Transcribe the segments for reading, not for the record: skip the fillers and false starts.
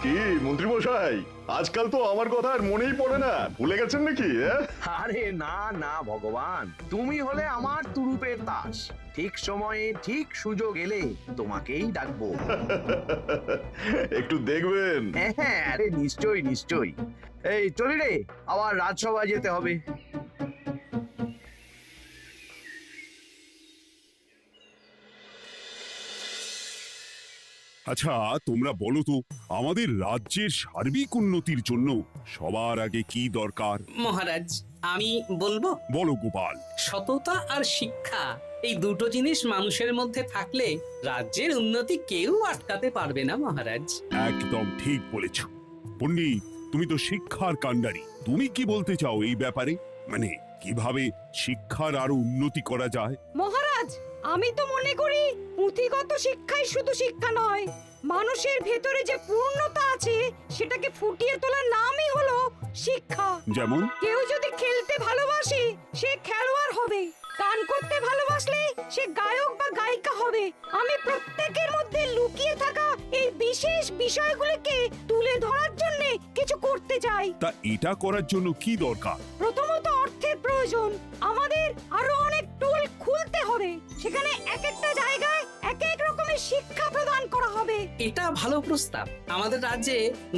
কি মন্ত্রী মশাই, আজকাল তো আমার কথা আর মনেই পড়ে না, ভুলে গেছেন নাকি? আরে না না ভগবান, তুমি হলে আমার তুরুপের তাস। ঠিক সময়ে ঠিক সুযোগ এলে তোমাকেই ডাকবো। একটু দেখবেন। হ্যাঁ, আরে নিশ্চয়ই নিশ্চয়ই। এই চলি রে, আবার রাজসভায় যেতে হবে। আচ্ছা, তোমরা বলো তো, আমাদের রাজ্যের সার্বিক উন্নতির জন্য সবার আগে কি দরকার? মহারাজ, আমি বলবো, বলো গোপাল। সততা আর শিক্ষা, এই দুটো জিনিস মানুষের মধ্যে থাকলে রাজ্যের উন্নতি কেউ আটকাতে পারবে না মহারাজ। একদম ঠিক বলেছ পণ্ডিত, তুমি তো শিক্ষার কাণ্ডারি। তুমি কি বলতে চাও এই ব্যাপারে? মানে কিভাবে শিক্ষার আরো উন্নতি করা যায়? মহারাজ, আমি তো মনে করি পুঁথিগত শিক্ষাই শুধু শিক্ষা নয়, মানুষের ভেতরে যে পূর্ণতা আছে সেটাকে ফুটিয়ে তোলার নামই হলো শিক্ষা। যেমন? কেউ যদি খেলতে ভালোবাসে সে খেলোয়াড় হবে, গান করতে ভালোবাসলে সে গায়ক বা গায়িকা হবে। আমি প্রত্যেকের মধ্যে লুকিয়ে থাকা এই বিশেষ বিষয়গুলোকে তুলে ধরার জন্য কিছু করতে চাই। তা এটা করার জন্য কি দরকার? প্রথমত অর্থের প্রয়োজন। আমাদের আরো অনেক টুল খুলতে হবে, সেখানে এক একটা জায়গায় এক এক রকমের শিক্ষা প্রদান করা হবে। এটা ভালো প্রস্তাব। আমাদের রাজ্যে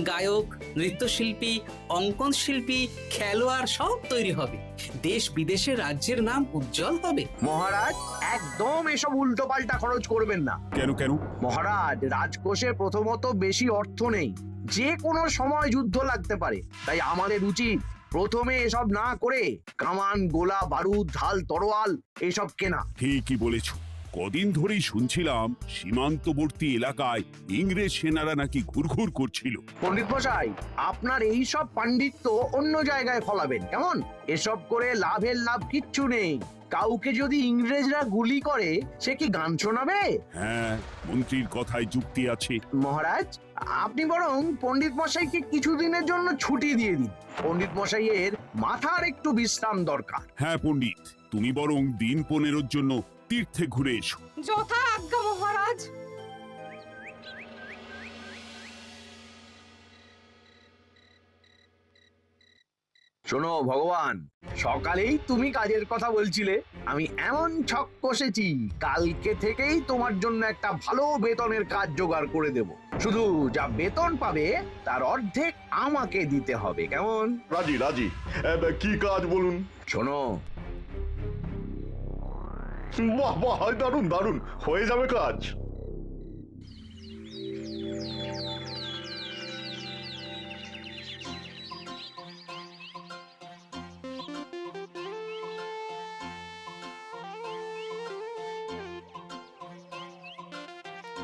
গায়ক, নৃত্যশিল্পী, অঙ্কন শিল্পী, খেলোয়াড় সব তৈরি হবে। দেশ বিদেশে রাজ্যের নাম উজ্জ্বল হবে। মহারাজ, একদম এসব উল্টো পাল্টা খরচ করবেন না। কেন কেন? মহারাজ, রাজকোষে প্রথমত বেশি অর্থ নেই, যে কোনো সময় যুদ্ধ লাগতে পারে। তাই আমাদের উচিত প্রথমে এসব না করে কামান, গোলা বারুদ, ঢাল, তরোয়াল এসব কেনা। ঠিকই বলেছ। কদিন ধরেই শুনছিলাম সীমান্তবর্তী এলাকায় ইংরেজ সেনারা নাকি ঘুরঘুর করছিল। পণ্ডিত মশাই, আপনার এই সব পাণ্ডিত্য অন্য জায়গায় ফলাবেন কেমন? এসব করে লাভের লাভ কিচ্ছু নেই। কাউকে যদি ইংরেজরা গুলি করে সে কি গান শোনাবে? হ্যাঁ, মন্ত্রীর কথায় যুক্তি আছে। মহারাজ, আপনি বরং পণ্ডিত মশাইকে কিছুদিনের জন্য ছুটি দিয়ে দিন। পণ্ডিত মশাইয়ের মাথার একটু বিশ্রাম দরকার। হ্যাঁ পণ্ডিত, তুমি বরং দিন 15 জন্য তীর্থে ঘুরে এসো। যথা আজ্ঞা মহারাজ। শোনো ভগবান, সকালেই তুমি কাজের কথা বলছিলে, আমি এমন ছক কষেছি কালকে থেকেই তোমার জন্য একটা ভালো বেতনের কাজ জোগাড় করে দেব। শুধু যা বেতন পাবে তার অর্ধেক আমাকে দিতে হবে, কেমন? রাজি রাজি। কি কাজ বলুন? শোনো, বাহ বাহ, দারুণ দারুণ, হয়ে যাবে কাজ।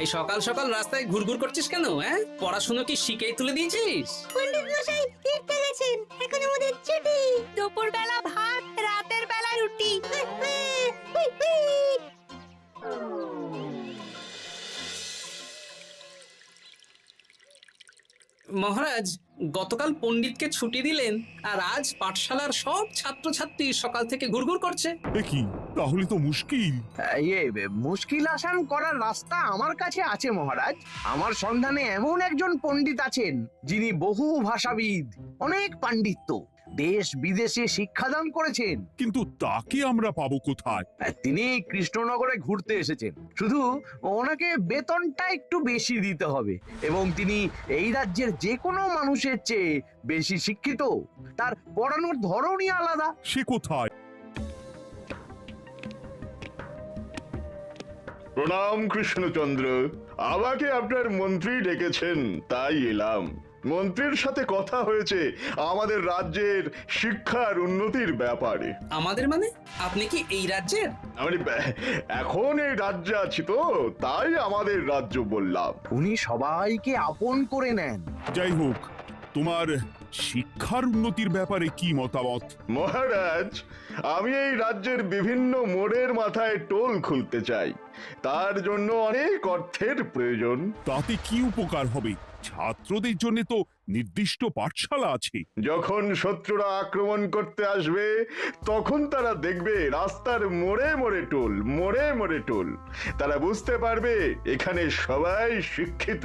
এই সকাল সকাল রাস্তায় ঘুরঘুর করছিস কেন? পড়াশুনো কি শিখেই তুলে দিয়েছিস? পণ্ডিত মশাই তীর্থে গেছেন, এখন আমাদের ছুটি। দুপুর বেলা ভাত, রাতের বেলা রুটি। মহারাজ, গতকাল পণ্ডিতকে ছুটি দিলেন আর আজ পাঠশালার সব ছাত্রছাত্রী সকাল থেকে ঘুরঘুর করছে। এ কি, তাহলে তো মুশকিল। মুশকিল আসান করার রাস্তা আমার কাছে আছে মহারাজ। আমার সন্ধানে এমন একজন পণ্ডিত আছেন যিনি বহু ভাষাবিদ, অনেক পাণ্ডিত্য, দেশ বিদেশে শিক্ষাদান করেছেন। কিন্তু তাকে আমরা পাবো কোথায়? তিনি কৃষ্ণনগরে ঘুরতে এসেছেন। শুধু ওনাকে বেতনটা একটু বেশি দিতে হবে, এবং তিনি এই রাজ্যের যে কোনো মানুষের চেয়ে বেশি শিক্ষিত। তার পড়ানোর ধরনই আলাদা। সে কোথায়? প্রণাম কৃষ্ণচন্দ্র, আমাকে আপনার মন্ত্রী ডেকেছেন, তাই এলাম। মন্ত্রীর সাথে কথা হয়েছে আমাদের রাজ্যের শিক্ষার উন্নতির ব্যাপারে। আমাদের মানে? আপনি কি এই রাজ্যের? আমি এখন এই রাজ্যে আছি তো, তাই আমাদের রাজ্য বললাম। উনি সবাইকে আপন করে নেন। যাই হোক, তোমার শিক্ষার উন্নতির ব্যাপারে কি মতামত? মহারাজ, আমি এই রাজ্যের বিভিন্ন মোড়ের মাথায় টোল খুলতে চাই। তার জন্য অনেক অর্থের প্রয়োজন। তাতে কি উপকার হবে? ছাত্রদের জন্য তো নির্দিষ্ট পাঠশালা আছে। যখন শত্রুরা আক্রমণ করতে আসবে তখন তারা দেখবে রাস্তার মোড়ে মোড়ে টোল, মোড়ে মোড়ে টোল। তারা বুঝতে পারবে এখানে সবাই শিক্ষিত।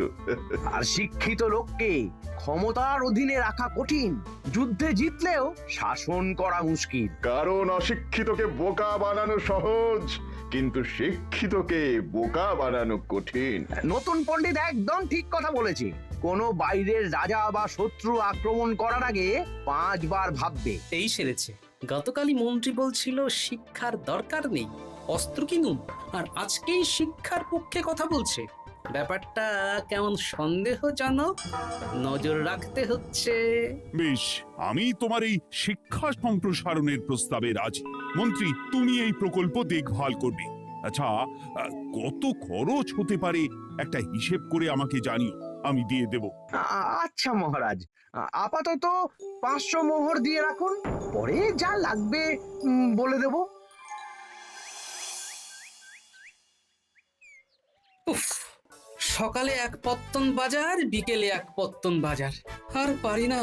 আর শিক্ষিত লোককে ক্ষমতার অধীনে রাখা কঠিন, যুদ্ধে জিতলেও শাসন করা মুশকিল। কারণ অশিক্ষিতকে বোকা বানানো সহজ, কিন্তু শিক্ষিতকে বোকা বানানো কঠিন। নতুন পণ্ডিত একদম ঠিক কথা বলেছে। কোনো বাইরের রাজা বা শত্রু আক্রমণ করার আগে 5 বার ভাববে। এই সেরেছে। গতকালই মন্ত্রী বলছিল শিক্ষার দরকার নেই, অস্ত্র কিনুন, আর আজকেই শিক্ষার পক্ষে কথা বলছে। ব্যাপারটা কেমন সন্দেহজনক, নজর রাখতে হচ্ছে। বেশ, আমি তোমার এই শিক্ষা সম্প্রসারণের প্রস্তাবে রাজি। মন্ত্রী, তুমি এই প্রকল্প দেখভাল করবে। আচ্ছা, কত খরচ হতে পারে একটা হিসেব করে আমাকে জানিও, আমি দিয়ে দেব। আচ্ছা মহারাজ, আপাতত 500 মোহর দিয়ে রাখুন, পরে যা লাগবে বলে দেব। উফ, সকালে এক পত্তন বাজার, বিকেলে এক পত্তন বাজার, আর পারি না।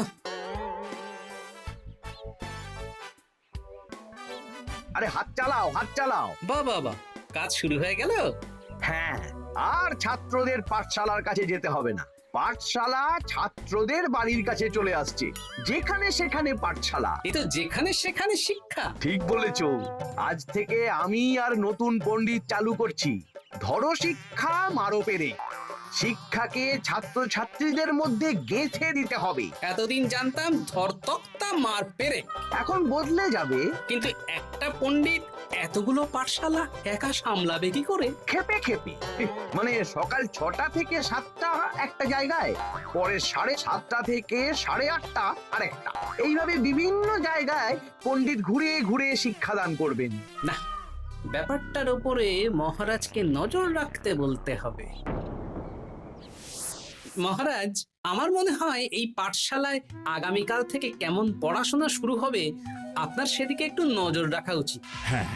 আরে হাত চালাও, হাত চালাও। বাবা, কাজ শুরু হয়ে গেল। হ্যাঁ, আর ছাত্রদের পাঠশালার কাছে যেতে হবে না। পাঠশালা ছাত্রদের বাড়ির কাছে চলে আসছে। যেখানে সেখানে পাঠশালা। এ তো যেখানে সেখানে শিক্ষা। ঠিক বলেছো। আজ থেকে আমি আর নতুন পণ্ডিত চালু করছি। ধরো শিক্ষা, মারো পেরে। শিক্ষাকে ছাত্রছাত্রীদের মধ্যে গেঁথে দিতে হবে। এতদিন জানতাম ধরতক্তা মার পেরে, এখন বদলে যাবে। কিন্তু একটা পণ্ডিত এতগুলো পাঠশালা একা সামলাবে কি করে? খেপে খেপে। মানে সকাল 6টা থেকে 7টা একটা জায়গায়, পরে 7:30 থেকে 8:30 আরেকটা। এইভাবে বিভিন্ন জায়গায় পণ্ডিত ঘুরে ঘুরে শিক্ষাদান করবেন। না, ব্যাপারটার উপরে মহারাজকে নজর রাখতে বলতে হবে। মহারাজ, আমার মনে হয় এই পাঠশালায় আগামীকাল থেকে কেমন পড়াশোনা শুরু হবে, আপনার সেদিকে একটু নজর রাখা উচিত। হ্যাঁ,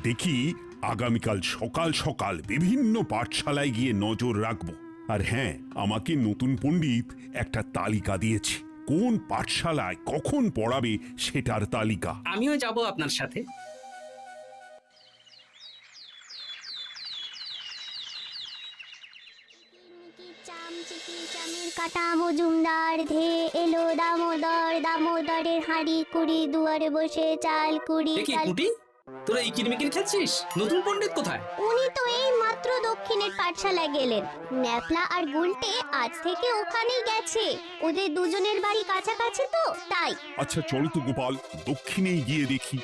দেখি আগামীকাল সকাল সকাল বিভিন্ন পাঠশালায় গিয়ে নজর রাখবো। আর হ্যাঁ, আমাকে নতুন পণ্ডিত একটা তালিকা দিয়েছে, কোন পাঠশালায় কখন পড়াবে সেটার তালিকা। আমিও যাব আপনার সাথে। কাটা মজুমদার ধে এলো দামোদর, দামোদরের হাঁড়ি কুড়ি, দুয়ারে বসে চাল কুড়ি। দেখি কুটি, তোরা এই কিরমিকির খেলছিস? নতুন পণ্ডিত কোথায়? উনি তো এই মাত্র দক্ষিণের পাঠশালায় গেলেন। ন্যাপলা আর গুলটে আজ থেকে ওখানেই গেছে। ওদের দুজনের বাড়ি কাছাকাছি তো, তাই। আচ্ছা চলো তো গোপাল, দক্ষিণেই গিয়ে দেখি।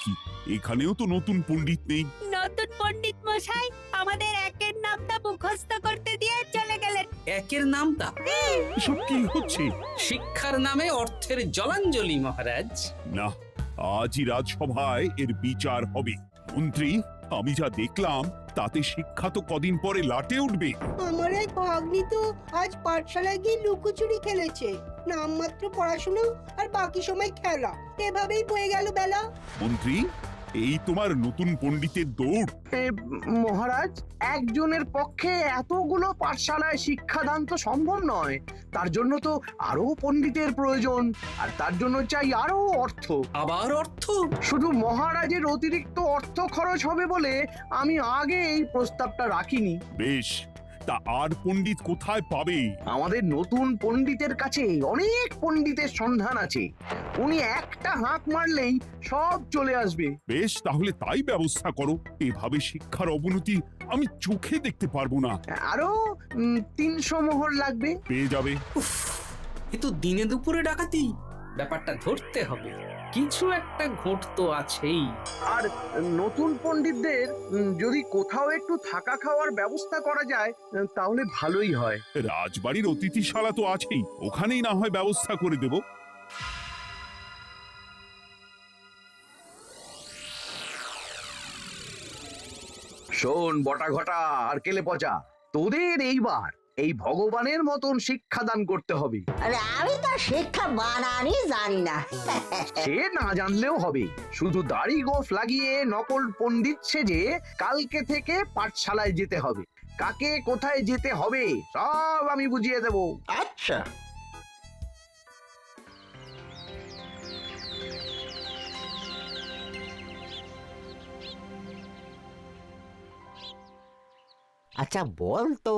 কি, এখানেও তো নতুন পণ্ডিত নেই। নতুন পণ্ডিত মশাই আমাদের একের নামটা মুখস্থ করতে দিয়ে চলে গেলেন। একের নামটা? এসব কি হচ্ছে? শিক্ষার নামে অর্থের জলাঞ্জলি মহারাজ। না, আজই রাজসভায় এর বিচার হবে। মন্ত্রী, আমি যা দেখলাম তাতে শিক্ষা তো কদিন পরে লাটে উঠবে। আমার এক ভাগ্নি তো আজ পাঠশালায় গিয়ে লুকোচুরি খেলেছে। নামমাত্র পড়াশুনো আর বাকি সময় খেলা, এভাবেই বয়ে গেল বেলা। মন্ত্রী, এই তোমার নতুন পণ্ডিতের দৌড়। মহারাজ, একজনের পক্ষে এতগুলো পাঠশালায় শিক্ষাদান তো সম্ভব নয়। তার জন্য তো আরো পণ্ডিতের প্রয়োজন, আর তার জন্য চাই আরো অর্থ। আবার অর্থ? শুধু মহারাজের অতিরিক্ত অর্থ খরচ হবে বলে আমি আগে এই প্রস্তাবটা রাখিনি। বেশ, তা আর পণ্ডিত কোথায় পাবে? আমাদের নতুন পণ্ডিতের কাছে অনেক পণ্ডিতের সন্ধান আছে। উনি একটা হাঁক মারলেই সব চলে আসবে। বেশ, তাহলে তাই ব্যবস্থা করো। এভাবে শিক্ষার অবনতি আমি চোখে দেখতে পারবো না। আরো 300 মোহর লাগবে। পেয়ে যাবে। উফ, এ তো দিনে দুপুরে ডাকাতি। ব্যাপারটা ধরতে হবে, কিছু একটা ঘোট তো আছেই। আর নতুন পণ্ডিতদের যদি কোথাও একটু থাকা খাওয়ার ব্যবস্থা করা যায় তাহলে ভালোই হয়। রাজবাড়ির অতিথিশালা তো আছেই, ওখানেই না হয় ব্যবস্থা করে দেব। শোন বটা ঘটা আর কেলে পচা, তোদের এইবার এই ভগবানের মতন শিক্ষাদান করতে হবে। আরে আমি তো শিক্ষা বানানই জানি না। সে না জানলেও হবে, শুধু দাড়ি গোঁফ লাগিয়ে নকল পণ্ডিত সেজে কালকে থেকে পাঠশালায় যেতে হবে। কাকে কোথায় যেতে হবে সব আমি বুঝিয়ে দেব। আচ্ছা, আচ্ছা বল তো,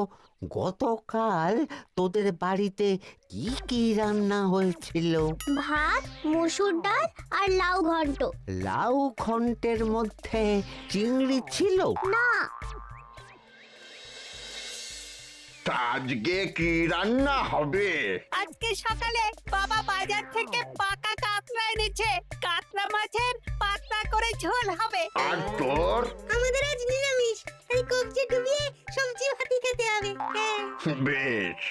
গতকাল তোদের বাড়িতে কি কি রান্না হয়েছিল? ভাত, মসুর ডাল আর লাউ ঘন্ট। লাউ ঘন্টের মধ্যে চিংড়ি ছিল? না, তা আজকে কি রান্না হবে? আজকে সকালে বাবা বাজার থেকে পাকা কাতলা এনেছে। কাতলা মাছের পাতলা করে ঝোল হবে। আর তোর? আমাদের আজ নিরামিষ, এই কবজি ডুবিয়ে সবজি ভাতি খেতে হবে। বেশ।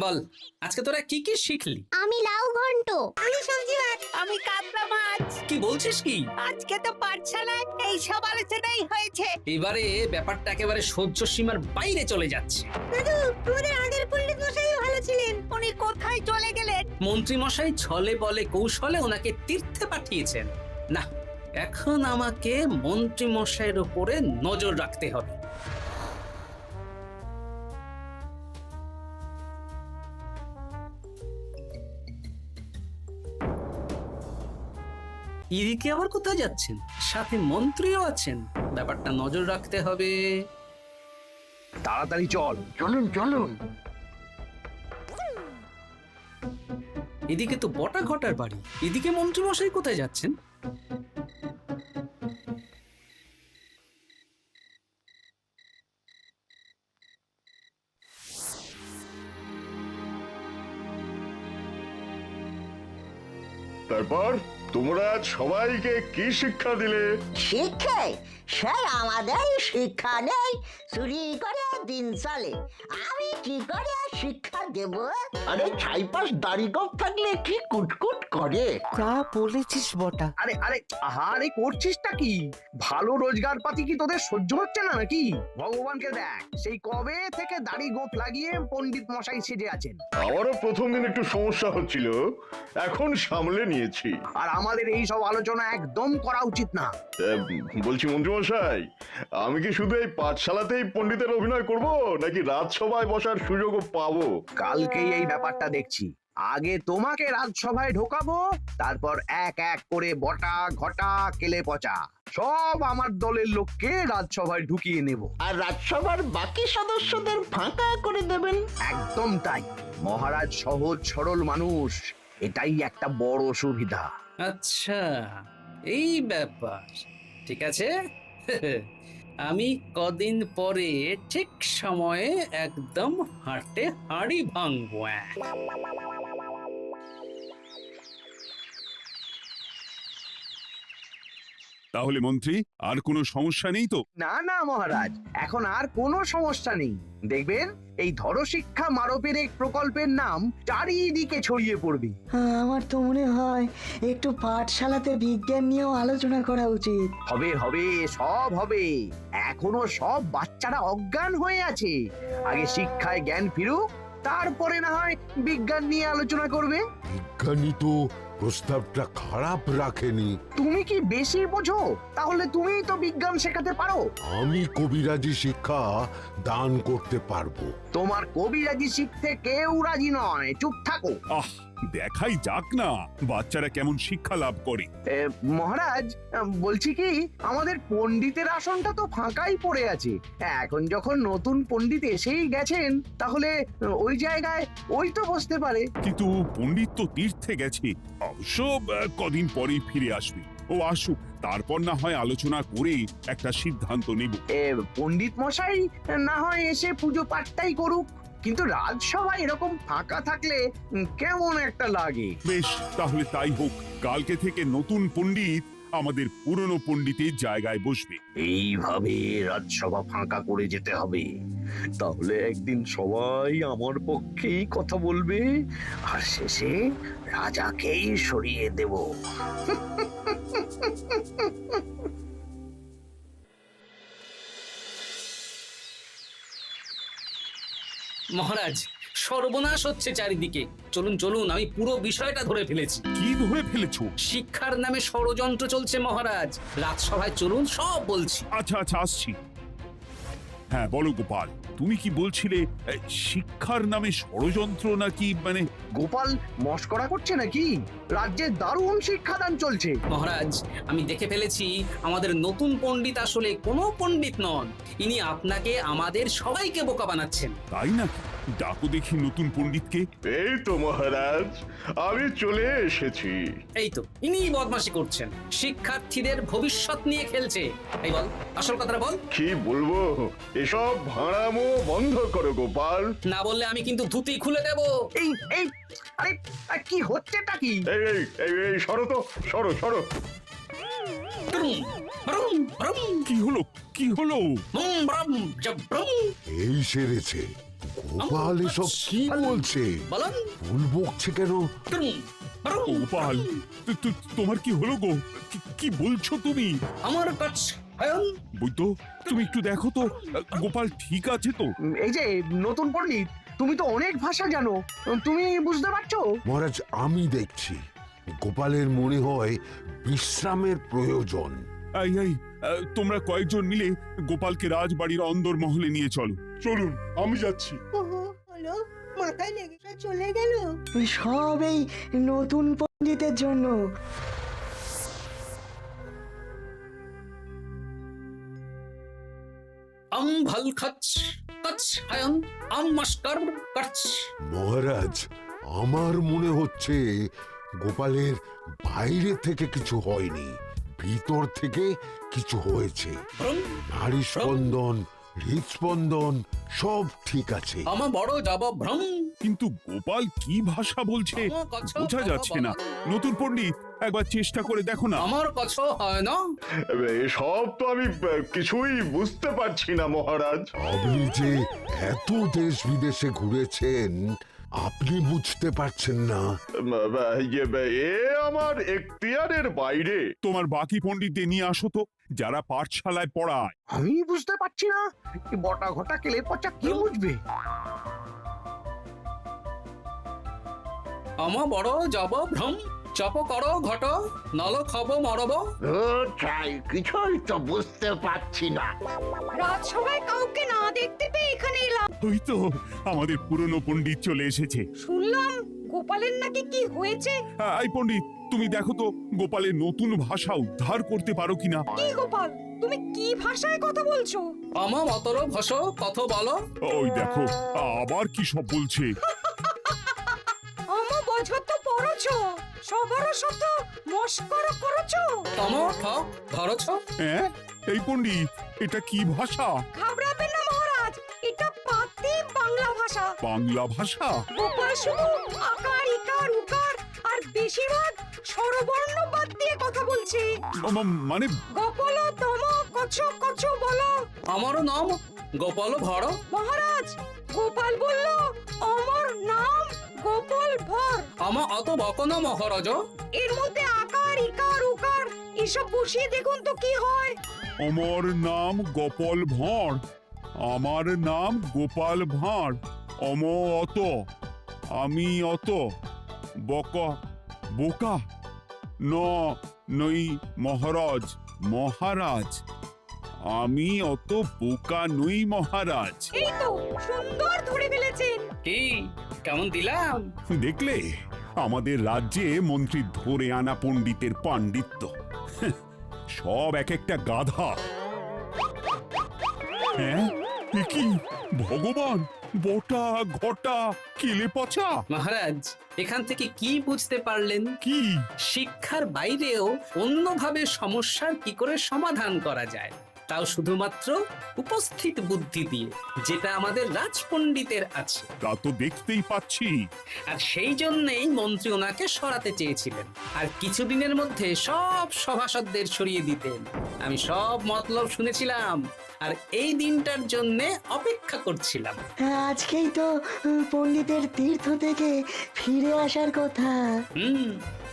বল, আজকে তোরা কি কি শিখলি? আমি লাউ ঘন্ট। আমি সবজি ভাত। আমি কাতলা মাছ। কি বলছিস কি? আজকে তো পাঠশালায় এই সব আলোচনাই হয়েছে। এবারে ব্যাপারটা একেবারে সহ্য সীমার বাইরে চলে যাচ্ছে। দাদু, আমাদের আগের পণ্ডিত মশাই ভালো ছিলেন। উনি কোথায় চলে গেলেন? মন্ত্রী মশাই ছলে বলে কৌশলে ওনাকে তীর্থে পাঠিয়েছেন। না, এখন আমাকে মন্ত্রী মশাইয়ের উপরে নজর রাখতে হবে। এদিকে আবার কোথায় যাচ্ছেন? সাথে মন্ত্রীও আছেন, ব্যাপারটা নজর রাখতে হবে। তাড়াতাড়ি চল। চলুন চলুন। এদিকে তো বটা ঘটার বাড়ি, এদিকে মন্ত্রী মশাই কোথায় যাচ্ছেন? তারপর তোমরা সবাইকে কি শিক্ষা দিলে? শিক্ষায় সে আমাদের শিক্ষা নেই, চুরি করে দিন চলে। আমি কি করে শিক্ষা দেব? আরে ছাইপাশ দাড়ি গোঁফ থাকলে কি কুটকুট করে। তা বলেছিস বটা। আরে আরে আহারে করছিসটা কি? ভালো রোজগার পাতি কি তোদের সহ্য হচ্ছে না নাকি? ভগবানকে দেখ, সেই কবে থেকে দাড়ি গোঁফ লাগিয়ে পণ্ডিত মশাই সেজে আছেন। আমারও প্রথম দিন একটু সমস্যা হচ্ছিল, এখন সামলে নিয়েছি। আর আমাদের এই সব আলোচনা একদম করা উচিত না। বলছি মন্ত্রীমশাই, আমি কি শুধু এই পাঠশালাতেই পণ্ডিতের অভিনয় করব, নাকি রাজসভায় বসার সুযোগও পাবো? কালকেই এই ব্যাপারটা দেখছি। আগে তোমাকে রাজসভায় ঢোকাবো, তারপর এক এক করে বটা ঘটা কেলে পচা সব আমার দলের লোককে রাজসভায় ঢুকিয়ে নেব। আর রাজসভার বাকি সদস্যদের ফাঁকা করে দেবেন। একদম তাই। মহারাজ সহজ সরল মানুষ, এটাই একটা বড় সুবিধা। আচ্ছা, এই ব্যাপার। ঠিক আছে, আমি কদিন পরে ঠিক সময়ে একদম হাটে হাড়ি ভাঙবো। তাহলে মন্ত্রী, আর কোনো সমস্যা নেই তো? না না মহারাজ, এখন আর কোনো সমস্যা নেই। দেখবেন এই ধরশিক্ষা মারপের এক প্রকল্পের নাম চারিদিকে ছড়িয়ে পড়বে। আমার তো মনে হয় একটু পাঠশালাতে বিজ্ঞান নিয়েও আলোচনা করা উচিত। হবে হবে, সব হবে। এখনো সব বাচ্চারা অজ্ঞান হয়ে আছে। আগে শিক্ষায় জ্ঞান ফিরুক, তারপরে না হয় বিজ্ঞান নিয়ে আলোচনা করবে। বিজ্ঞানী তো প্রস্তাবটা খারাপ রাখেনি। তুমি কি বেশি বোঝো? তাহলে তুমিই তো বিজ্ঞান শেখাতে পারো। আমি কবিরাজি শিক্ষা দান করতে পারবো। তোমার কবিরাজি শিখতে কেউ রাজি নয়, চুপ থাকো। আহ, দেখাই যাক না বাচ্চারা কেমন শিক্ষা লাভ করে। মহারাজ, বলছি কি, আমাদের পণ্ডিতের আসনটা তো ফাঁকাই পড়ে আছে। এখন যখন নতুন পণ্ডিত এসেই গেছেন, তাহলে ওই জায়গায় ওই তো বসতে পারে। কিন্তু পণ্ডিত তো তীর্থে গেছে, অবশ্য কদিন পরেই ফিরে আসবে। ও আসুক, তারপর না হয় আলোচনা করে একটা সিদ্ধান্ত নেব। পণ্ডিত মশাই না হয় এসে পুজো পাঠটাই করুক, কিন্তু রাজসভা এরকম ফাঁকা থাকলে কেমন একটা লাগে। বেশ, তাহলে তাই হোক। কালকে থেকে নতুন পণ্ডিত আমাদের পুরনো পণ্ডিতের জায়গায় বসবে। এইভাবে রাজসভা ফাঁকা করে যেতে হবে, তাহলে একদিন সবাই আমার পক্ষেই কথা বলবে, আর শেষে রাজাকেই সরিয়ে দেব। মহারাজ, সর্বনাশ হচ্ছে চারিদিকে। চলুন চলুন, আমি পুরো বিষয়টা ধরে ফেলেছি। কি ধরে ফেলেছো? শিক্ষার নামে ষড়যন্ত্র চলছে মহারাজ। রাজসভায় চলুন, সব বলছি। আচ্ছা আচ্ছা, আসছি। হ্যাঁ বলো গোপাল, তুমি কি বলছিলে শিক্ষার নামে ষড়যন্ত্র নাকি? মানে গোপাল মস্করা করছে নাকি? রাজ্যে দারুণ শিক্ষাদান চলছে। মহারাজ, আমি দেখে ফেলেছি আমাদের নতুন পণ্ডিত আসলে কোনো পণ্ডিত নন। ইনি আপনাকে, আমাদের সবাইকে বোকা বানাচ্ছেন। তাই নাকি? ডাকো দেখি নতুন পণ্ডিতকে। এই তো মহারাজ, আমি চলে এসেছি। এই তো ইনিই বদমাশি করছেন, শিক্ষার্থীদের ভবিষ্যৎ নিয়ে খেলছে। এই বল, আসল কথাটা বল। কি বলবো, এসব ভাড়ামো বন্ধ করো গোপাল। না বললে আমি কিন্তু ধুতি খুলে দেব। এই এই আরে কি হচ্ছেটা কি? এই এই এই এই সরো তো, সরো সরো। ব্রুম, ব্রুম, ব্রুম, কি হলো? কি হলো? বুম, ব্রুম, জাব্রুম। এই সেরেছে। গোপাল এসব কি বলছে? বলুন। ভুল বকছে কেন? ব্রুম, ব্রুম, গোপাল, তোমার কি হলো গো? কি বলছো তুমি? আমার কাছ হায়ন। বৈদ্য, তুমি একটু দেখো তো গোপাল ঠিক আছে তো? এই যে নতুন পণ্ডিত, তুমি তো অনেক ভাষা জানো, তুমি বুঝতে পারছো? মহারাজ, আমি দেখছি গোপালের মনে হয় বিশ্রামের প্রয়োজন। এই এই, তোমরা কয়েকজন মিলে গোপালকে রাজবাড়ির অন্দর মহলে নিয়ে চলো। চলুন, আমি যাচ্ছি। ওহো, হলো মাথায় লেগে চলে গেল। সব এই নতুন পণ্ডিতের জন্য। আম ভাল খাচ কাচ হায়ন আম মাস্টার কাচ। মহারাজ, আমার মনে হচ্ছে গোপালের বাইরে থেকে কিছু হয়নি, ভিতর থেকে কিছু হয়েছে। ব্রুম, নারী স্পন্দন, হৃদস্পন্দন সব ঠিক আছে। আমার বড় যাব ভ্রম। কিন্তু গোপাল কি ভাষা বলছে আমার কাছে বোঝা যাচ্ছে না। নতুন পণ্ডিত, একবার চেষ্টা করে দেখো না। আমার কাছে হয় না। এসব তো আমি কিছুই বুঝতে পারছি না মহারাজ। আপনি যে এত দেশ বিদেশে ঘুরেছেন, আপনি বুঝতে পারছেন না? এ আমার এখতিয়ারের বাইরে। তোমার বাকি পণ্ডিতদের নিয়ে আসো তো, যারা পাঠশালায় পড়ায়। আমি বুঝতে পারছি না, বটা ঘটা কেলে পচা কি বুঝবে? আমার বড় যাব ভ্রম। চপ করো ঘট, নল খাব মরব। তাই কিছুই তো বুঝতে পারছি না। রাজসভায় কাউকে না দেখতে পেয়ে এখানে এলাম। ওই তো আমাদের পুরনো পণ্ডিত চলে এসেছে। শুনলাম গোপালের নাকি কি হয়েছে। এই পণ্ডিত, তুমি দেখো তো গোপালের নতুন ভাষা উদ্ধার করতে পারো কিনা। কি গোপাল, তুমি কি ভাষায় কথা বলছো? আমার মতর ভস কত বলো। ওই দেখো আবার কি সব বলছে। আমো বছর তো পড়ছো, সবার সাথে মস্করা করছো। তম ঠক ধরছ। হ্যাঁ, এই পণ্ডিত, এটা কি ভাষা? ঘাবড়াবেন না মহারাজ, এটা পাতি বাংলা ভাষা। বাংলা ভাষা? গোপাল শুধু আকার ইকার উকার আর বেশিরভাগ স্বরবর্ণ বাদ দিয়ে কথা বলছে। মানে গোপাল তম কছ কছ বলো। আমার নাম গোপাল ভর। মহারাজ, গোপাল বলল আমার নাম গোপাল ভর। আমার অত বকনা মহারাজ। এর মধ্যে আকার ইকার উকার এসব বসিয়ে দেখুন তো কি হয়। আমার নাম গোপাল ভাঁড়। আমার নাম গোপাল ভাঁড়। অত, আমি অত, বকা বোকা, নই মহারাজ। মহারাজ, আমি অত বোকা নই মহারাজ। এই তো সুন্দর ধরে ফেলেছেন। কি কেমন দিলাম? দেখলে, আমাদের রাজ্যে মন্ত্রী ধরে আনা পণ্ডিতের পাণ্ডিত্য। সব এক একটা গাধা। হ্যাঁ, এ কি ভগবান, বটা ঘটা কেলে পচা। মহারাজ, এখান থেকে কি বুঝতে পারলেন? কি? শিক্ষার বাইরেও অন্যভাবে সমস্যার কি করে সমাধান করা যায়, তাও শুধুমাত্র উপস্থিত বুদ্ধি দিয়ে, যেটা আমাদের রাজপণ্ডিতের আছে। তা তো দেখতেই পাচ্ছি। আর সেই জন্যই মন্ত্রী ওনাকে সরাতে চেয়েছিলেন, আর কিছুদিনের মধ্যে সব সভাসদদের সরিয়ে দিতেন। আমি সব মতলব শুনেছিলাম, আর এই দিনটার জন্য অপেক্ষা করছিলাম। আজকেই তো পণ্ডিতের তীর্থ থেকে ফিরে আসার কথা।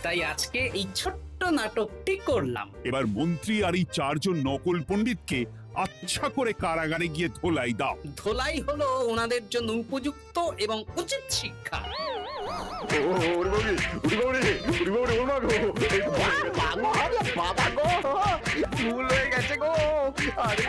তাই আজকে এই ছোট্ট নাটকটি করলাম। এবার মন্ত্রী আর এই 4 জন নকল পণ্ডিতকে আচ্ছা করে কারাগারে গিয়ে ধোলাই দাও। ধোলাই হলো ওনাদের জন্য উপযুক্ত এবং উচিত শিক্ষা। বাবা গো, ভুল হয়ে গেছে গো। আরে